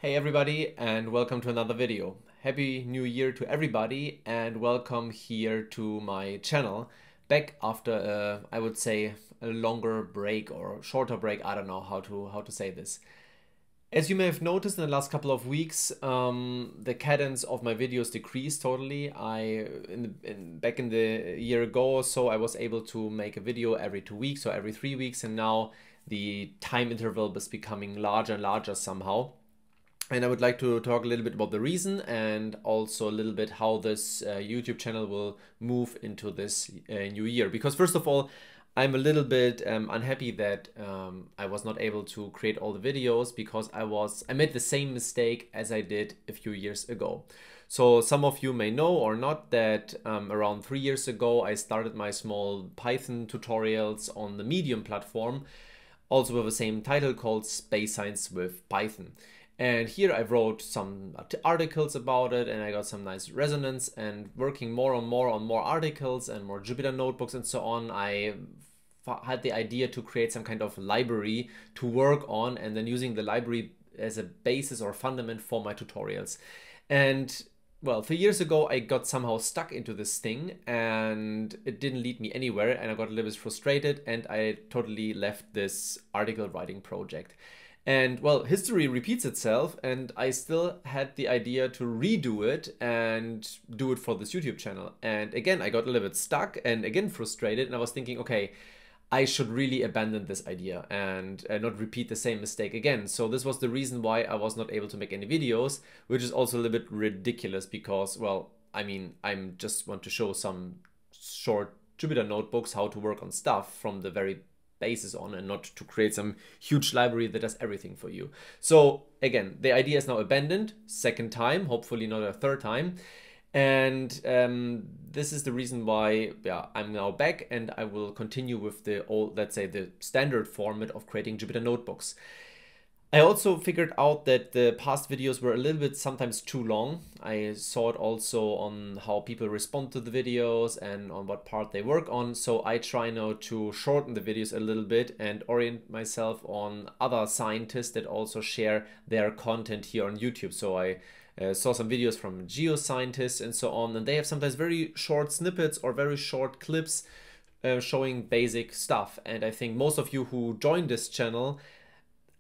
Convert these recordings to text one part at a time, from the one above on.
Hey everybody, and welcome to another video. Happy New Year to everybody and welcome here to my channel. Back after I would say a longer break or shorter break, I don't know how to say this. As you may have noticed in the last couple of weeks, the cadence of my videos decreased totally. Back in the year ago or so, I was able to make a video every 2 weeks or every 3 weeks, and now the time interval is becoming larger and larger somehow. And I would like to talk a little bit about the reason and also a little bit how this YouTube channel will move into this new year. Because first of all, I'm a little bit unhappy that I was not able to create all the videos because I made the same mistake as I did a few years ago. So some of you may know or not that around 3 years ago, I started my small Python tutorials on the Medium platform, also with the same title called Space Science with Python. And here I wrote some articles about it and I got some nice resonance, and working more and more on more articles and more Jupyter notebooks and so on, I had the idea to create some kind of library to work on and then using the library as a basis or fundament for my tutorials. And well, 3 years ago, I got somehow stuck into this thing and it didn't lead me anywhere, and I got a little bit frustrated and I totally left this article writing project. And well, history repeats itself, and I still had the idea to redo it and do it for this YouTube channel. And again, I got a little bit stuck and again frustrated, and I was thinking, okay, I should really abandon this idea and not repeat the same mistake again. So this was the reason why I was not able to make any videos, which is also a little bit ridiculous because, well, I mean, I'm just want to show some short Jupyter notebooks, how to work on stuff from the very basis on, and not to create some huge library that does everything for you. So again, the idea is now abandoned, second time, hopefully not a third time. And this is the reason why I'm now back, and I will continue with the old, let's say, the standard format of creating Jupyter notebooks. I also figured out that the past videos were a little bit sometimes too long. I saw it also on how people respond to the videos and on what part they work on. So I try now to shorten the videos a little bit and orient myself on other scientists that also share their content here on YouTube. So I saw some videos from geoscientists and so on, and they have sometimes very short snippets or very short clips showing basic stuff. And I think most of you who joined this channel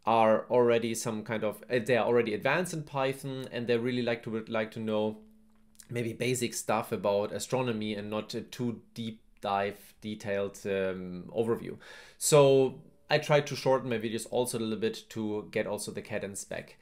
are already they are already advanced in Python, and they really would like to know maybe basic stuff about astronomy and not a too deep dive detailed overview. So I tried to shorten my videos also a little bit to get also the cadence back.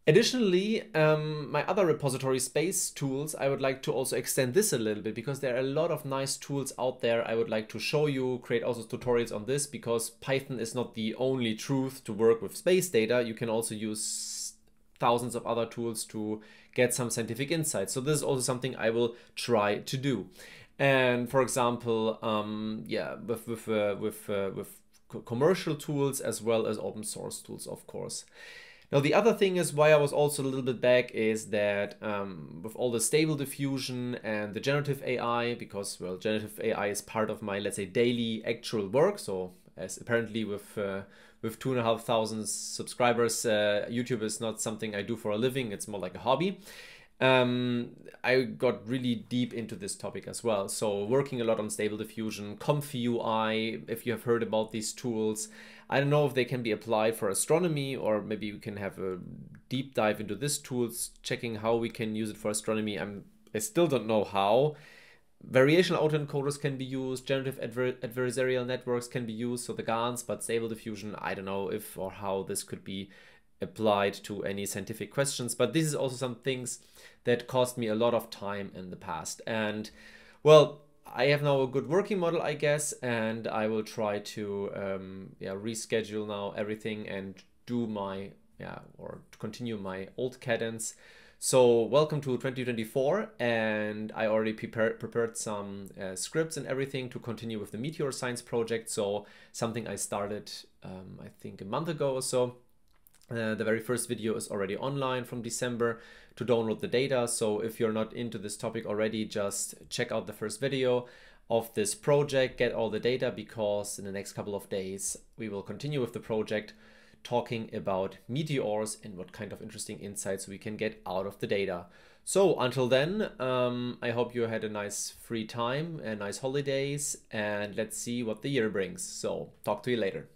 Additionally, my other repository Space Tools, I would like to also extend this a little bit because there are a lot of nice tools out there I would like to show you, create also tutorials on this, because Python is not the only truth to work with space data. You can also use thousands of other tools to get some scientific insights. So this is also something I will try to do. And for example, with commercial tools as well as open source tools, of course. Now, the other thing is why I was also a little bit back is that with all the stable diffusion and the generative AI, because, well, generative AI is part of my, let's say, daily actual work. So as apparently with 2,500 subscribers, YouTube is not something I do for a living. It's more like a hobby. I got really deep into this topic as well. So working a lot on stable diffusion, ComfyUI, if you have heard about these tools. I don't know if they can be applied for astronomy, or maybe we can have a deep dive into these tools, checking how we can use it for astronomy. I still don't know how. Variational autoencoders can be used, generative adversarial networks can be used, so the GANs, but stable diffusion, I don't know if or how this could be applied to any scientific questions. But this is also some things that cost me a lot of time in the past. And well, I have now a good working model, I guess, and I will try to reschedule now everything and do my or continue my old cadence. So welcome to 2024, and I already prepared some scripts and everything to continue with the Meteor Science project. So something I started I think a month ago or so. The very first video is already online from December to download the data. So if you're not into this topic already, just check out the first video of this project, get all the data, because in the next couple of days we will continue with the project talking about meteors and what kind of interesting insights we can get out of the data. So until then, I hope you had a nice free time and nice holidays, and let's see what the year brings. So talk to you later.